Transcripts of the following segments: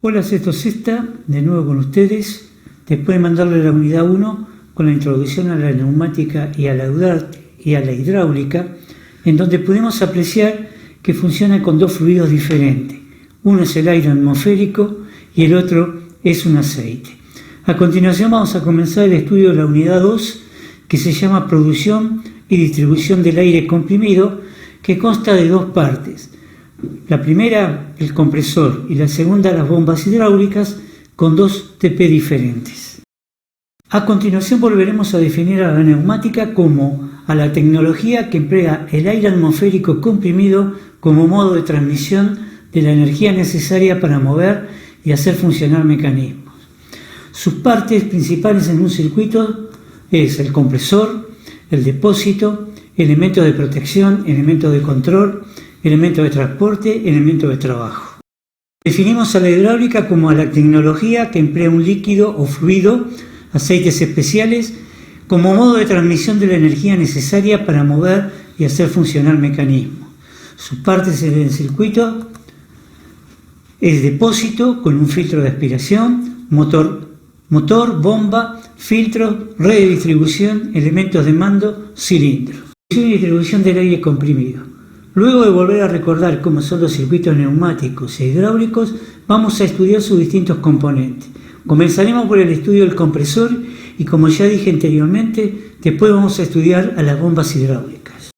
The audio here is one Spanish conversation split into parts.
Hola Sexto Sexta, de nuevo con ustedes, después de mandarle la unidad 1 con la introducción a la neumática y a la hidráulica, en donde pudimos apreciar que funciona con dos fluidos diferentes. Uno es el aire atmosférico y el otro es un aceite. A continuación vamos a comenzar el estudio de la unidad 2, que se llama Producción y Distribución del Aire Comprimido, que consta de dos partes. La primera, el compresor, y la segunda, las bombas hidráulicas, con dos TP diferentes. A continuación volveremos a definir a la neumática como a la tecnología que emplea el aire atmosférico comprimido como modo de transmisión de la energía necesaria para mover y hacer funcionar mecanismos. Sus partes principales en un circuito es el compresor, el depósito, elementos de protección, elementos de control, elementos de transporte, elementos de trabajo. Definimos a la hidráulica como a la tecnología que emplea un líquido o fluido, aceites especiales, como modo de transmisión de la energía necesaria para mover y hacer funcionar mecanismos. Sus partes en el circuito es depósito con un filtro de aspiración, motor, bomba, filtro, red de distribución, elementos de mando, cilindro. Y distribución del aire comprimido. Luego de volver a recordar cómo son los circuitos neumáticos e hidráulicos, vamos a estudiar sus distintos componentes. Comenzaremos por el estudio del compresor y, como ya dije anteriormente, después vamos a estudiar a las bombas hidráulicas.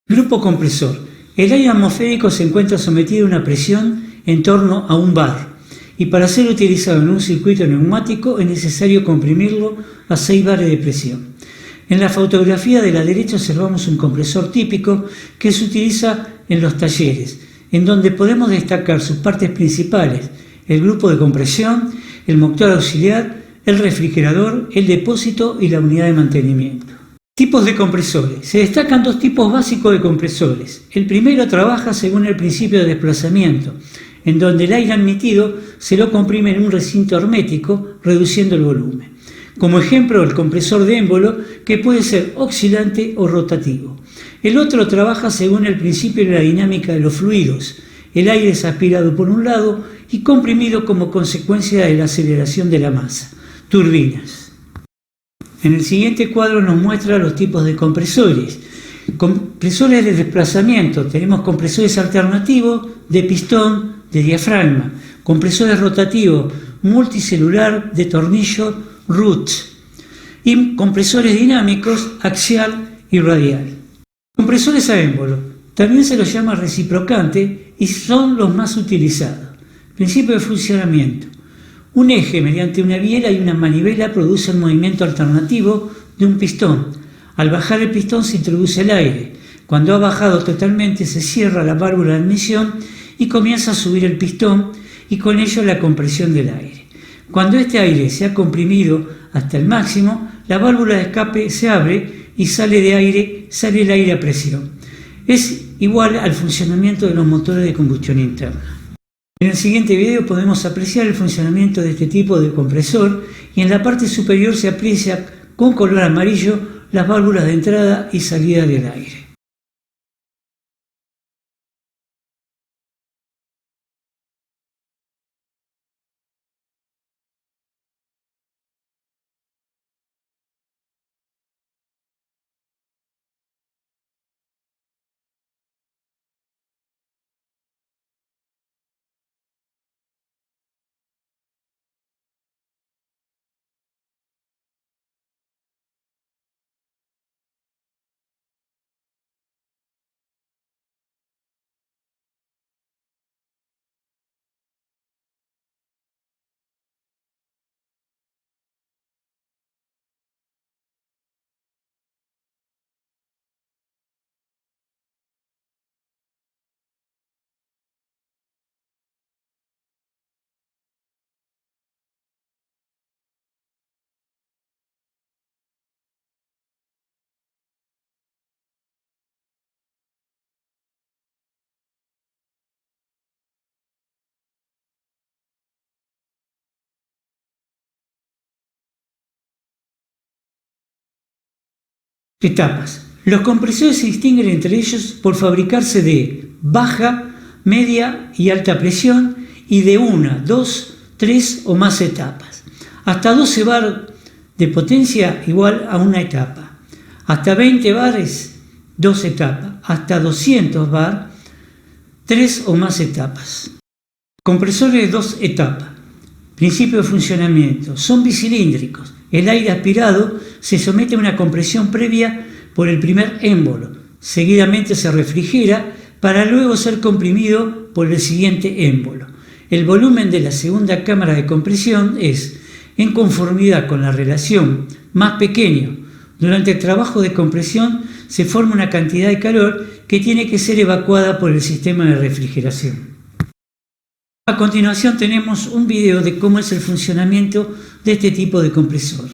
Grupo compresor. El aire atmosférico se encuentra sometido a una presión en torno a un bar y para ser utilizado en un circuito neumático es necesario comprimirlo a 6 bares de presión. En la fotografía de la derecha observamos un compresor típico que se utiliza en los talleres, en donde podemos destacar sus partes principales: el grupo de compresión, el motor auxiliar, el refrigerador, el depósito y la unidad de mantenimiento. Tipos de compresores. Se destacan dos tipos básicos de compresores. El primero trabaja según el principio de desplazamiento, en donde el aire admitido se lo comprime en un recinto hermético, reduciendo el volumen. Como ejemplo, el compresor de émbolo, que puede ser oscilante o rotativo. El otro trabaja según el principio de la dinámica de los fluidos. El aire es aspirado por un lado y comprimido como consecuencia de la aceleración de la masa. Turbinas. En el siguiente cuadro nos muestra los tipos de compresores. Compresores de desplazamiento. Tenemos compresores alternativos de pistón, de diafragma. Compresores rotativos, multicelular, de tornillo, root, y compresores dinámicos, axial y radial. Compresores a émbolo, también se los llama reciprocante y son los más utilizados. Principio de funcionamiento. Un eje mediante una biela y una manivela produce el movimiento alternativo de un pistón. Al bajar el pistón se introduce el aire. Cuando ha bajado totalmente se cierra la válvula de admisión y comienza a subir el pistón y con ello la compresión del aire. Cuando este aire se ha comprimido hasta el máximo, la válvula de escape se abre y sale el aire a presión. Es igual al funcionamiento de los motores de combustión interna. En el siguiente video podemos apreciar el funcionamiento de este tipo de compresor y en la parte superior se aprecia con color amarillo las válvulas de entrada y salida del aire. Etapas. Los compresores se distinguen entre ellos por fabricarse de baja, media y alta presión y de 1, 2, 3 o más etapas. Hasta 12 bar de potencia igual a una etapa. Hasta 20 bares, 2 etapas. Hasta 200 bar, 3 o más etapas. Compresores de 2 etapas. Principio de funcionamiento. Son bicilíndricos. El aire aspirado se somete a una compresión previa por el primer émbolo. Seguidamente se refrigera para luego ser comprimido por el siguiente émbolo. El volumen de la segunda cámara de compresión es, en conformidad con la relación, más pequeño. Durante el trabajo de compresión se forma una cantidad de calor que tiene que ser evacuada por el sistema de refrigeración. A continuación tenemos un video de cómo es el funcionamiento de este tipo de compresor.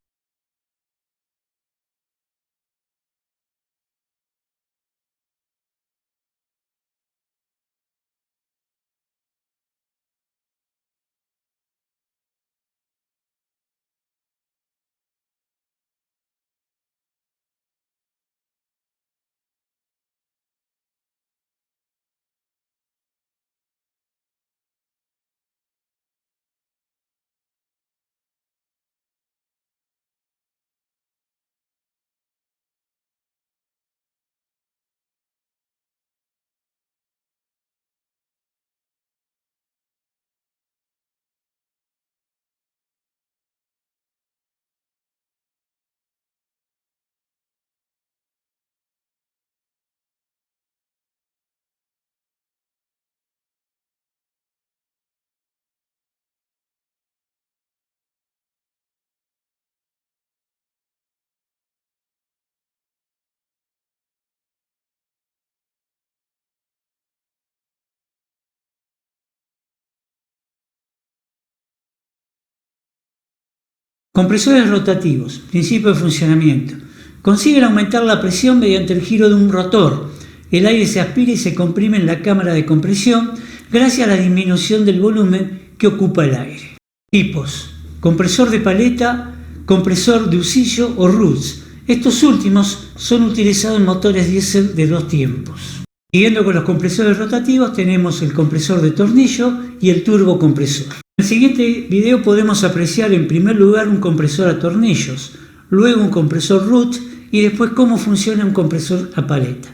Compresores rotativos. Principio de funcionamiento. Consiguen aumentar la presión mediante el giro de un rotor. El aire se aspira y se comprime en la cámara de compresión gracias a la disminución del volumen que ocupa el aire. Tipos. Compresor de paleta, compresor de husillo o Roots. Estos últimos son utilizados en motores diésel de 2 tiempos. Siguiendo con los compresores rotativos tenemos el compresor de tornillo y el turbocompresor. En el siguiente video podemos apreciar en primer lugar un compresor a tornillos, luego un compresor root y después cómo funciona un compresor a paleta.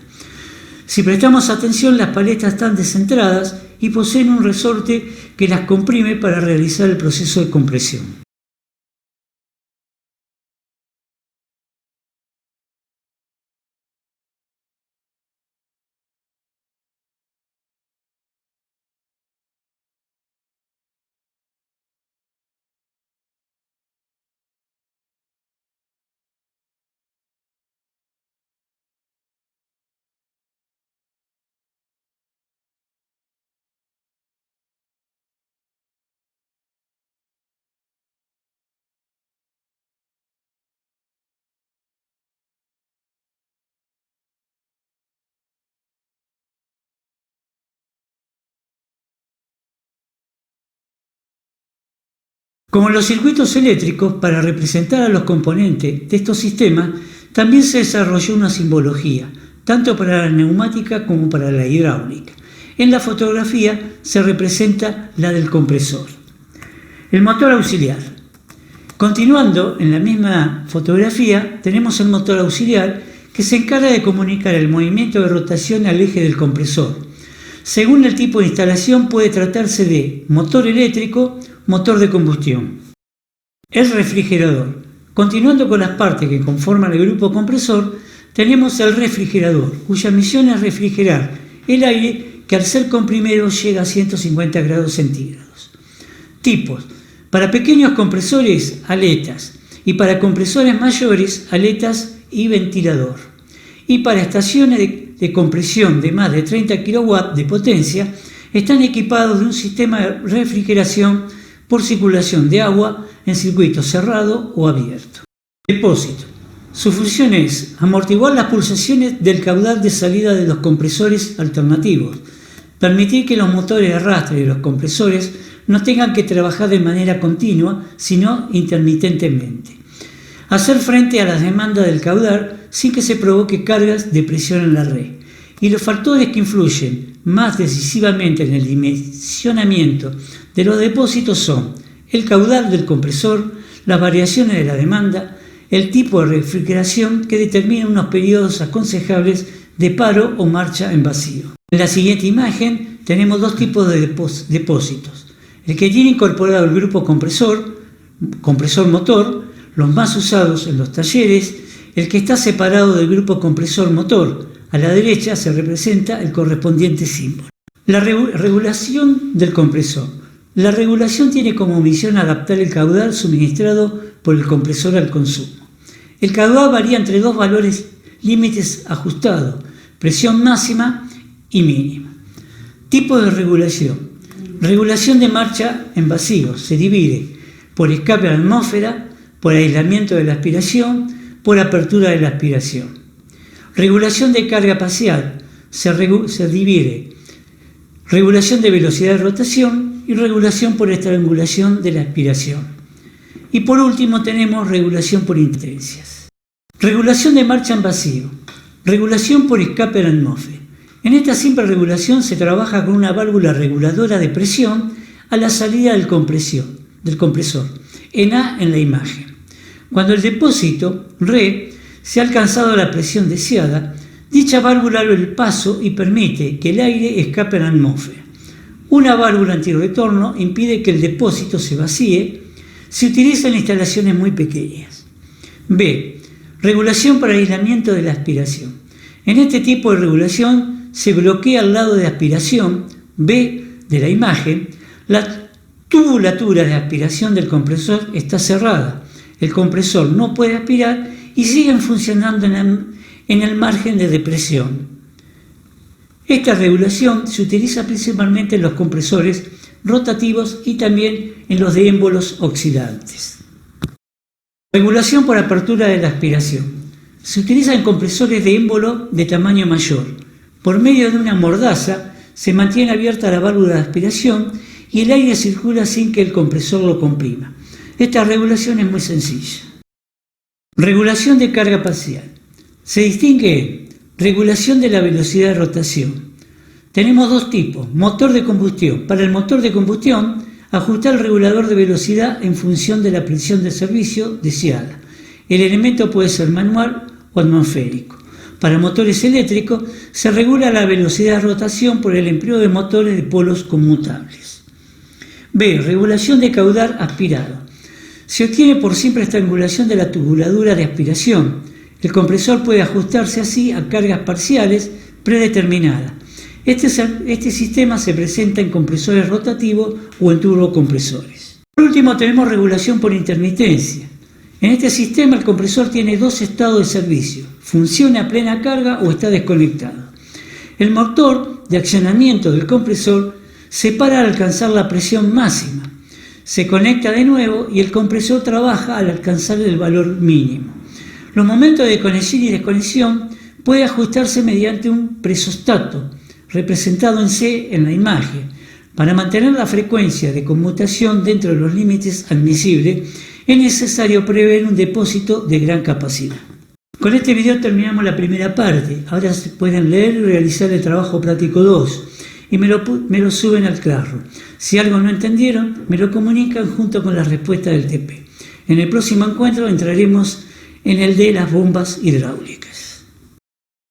Si prestamos atención, las paletas están descentradas y poseen un resorte que las comprime para realizar el proceso de compresión. Como en los circuitos eléctricos, para representar a los componentes de estos sistemas, también se desarrolló una simbología, tanto para la neumática como para la hidráulica. En la fotografía se representa la del compresor. El motor auxiliar. Continuando en la misma fotografía, tenemos el motor auxiliar que se encarga de comunicar el movimiento de rotación al eje del compresor. Según el tipo de instalación puede tratarse de motor eléctrico, motor de combustión. El refrigerador. Continuando con las partes que conforman el grupo compresor, tenemos el refrigerador, cuya misión es refrigerar el aire que al ser comprimido llega a 150 grados centígrados. Tipos. Para pequeños compresores, aletas, y para compresores mayores, aletas y ventilador. Y para estaciones de compresión de más de 30 kW de potencia, están equipados de un sistema de refrigeración por circulación de agua en circuito cerrado o abierto. Depósito. Su función es amortiguar las pulsaciones del caudal de salida de los compresores alternativos, permitir que los motores de arrastre de los compresores no tengan que trabajar de manera continua, sino intermitentemente. Hacer frente a las demandas del caudal sin que se provoque cargas de presión en la red. Y los factores que influyen más decisivamente en el dimensionamiento de los depósitos son el caudal del compresor, las variaciones de la demanda, el tipo de refrigeración que determina unos periodos aconsejables de paro o marcha en vacío. En la siguiente imagen tenemos dos tipos de depósitos. El que tiene incorporado el grupo compresor motor, los más usados en los talleres, el que está separado del grupo compresor motor. A la derecha se representa el correspondiente símbolo. La regulación del compresor. La regulación tiene como misión adaptar el caudal suministrado por el compresor al consumo. El caudal varía entre dos valores límites ajustados, presión máxima y mínima. Tipo de regulación. Regulación de marcha en vacío. Se divide por escape a la atmósfera, por aislamiento de la aspiración, por apertura de la aspiración. Regulación de carga parcial. Se divide regulación de velocidad de rotación y regulación por estrangulación de la aspiración. Y por último tenemos regulación por intermitencias. Regulación de marcha en vacío. Regulación por escape a la atmósfera. En esta simple regulación se trabaja con una válvula reguladora de presión a la salida del compresor, en A en la imagen. Cuando el depósito, RE, se ha alcanzado la presión deseada, dicha válvula abre el paso y permite que el aire escape a la atmósfera. Una válvula antirretorno impide que el depósito se vacíe. Se utiliza en instalaciones muy pequeñas. B. Regulación para aislamiento de la aspiración. En este tipo de regulación se bloquea al lado de aspiración, B de la imagen, la tubulatura de aspiración del compresor está cerrada. El compresor no puede aspirar y siguen funcionando en el margen de depresión. Esta regulación se utiliza principalmente en los compresores rotativos y también en los de émbolos oxidantes. Regulación por apertura de la aspiración. Se utiliza en compresores de émbolo de tamaño mayor. Por medio de una mordaza se mantiene abierta la válvula de aspiración y el aire circula sin que el compresor lo comprima. Esta regulación es muy sencilla. Regulación de carga parcial. Se distingue en regulación de la velocidad de rotación. Tenemos dos tipos. Motor de combustión. Para el motor de combustión, ajustar el regulador de velocidad en función de la presión de servicio deseada. El elemento puede ser manual o atmosférico. Para motores eléctricos se regula la velocidad de rotación por el empleo de motores de polos conmutables. B. Regulación de caudal aspirado. Se obtiene por simple estrangulación de la tubuladura de aspiración. El compresor puede ajustarse así a cargas parciales predeterminadas. Este sistema se presenta en compresores rotativos o en turbocompresores. Por último tenemos regulación por intermitencia. En este sistema el compresor tiene dos estados de servicio, funciona a plena carga o está desconectado. El motor de accionamiento del compresor se para al alcanzar la presión máxima, se conecta de nuevo y el compresor trabaja al alcanzar el valor mínimo. Los momentos de conexión y desconexión puede ajustarse mediante un presostato, representado en C en la imagen. Para mantener la frecuencia de conmutación dentro de los límites admisibles, es necesario prever un depósito de gran capacidad. Con este video terminamos la primera parte. Ahora se pueden leer y realizar el trabajo práctico 2 y me lo suben al Classroom. Si algo no entendieron, me lo comunican junto con la respuesta del TP. En el próximo encuentro entraremos en el de las bombas hidráulicas.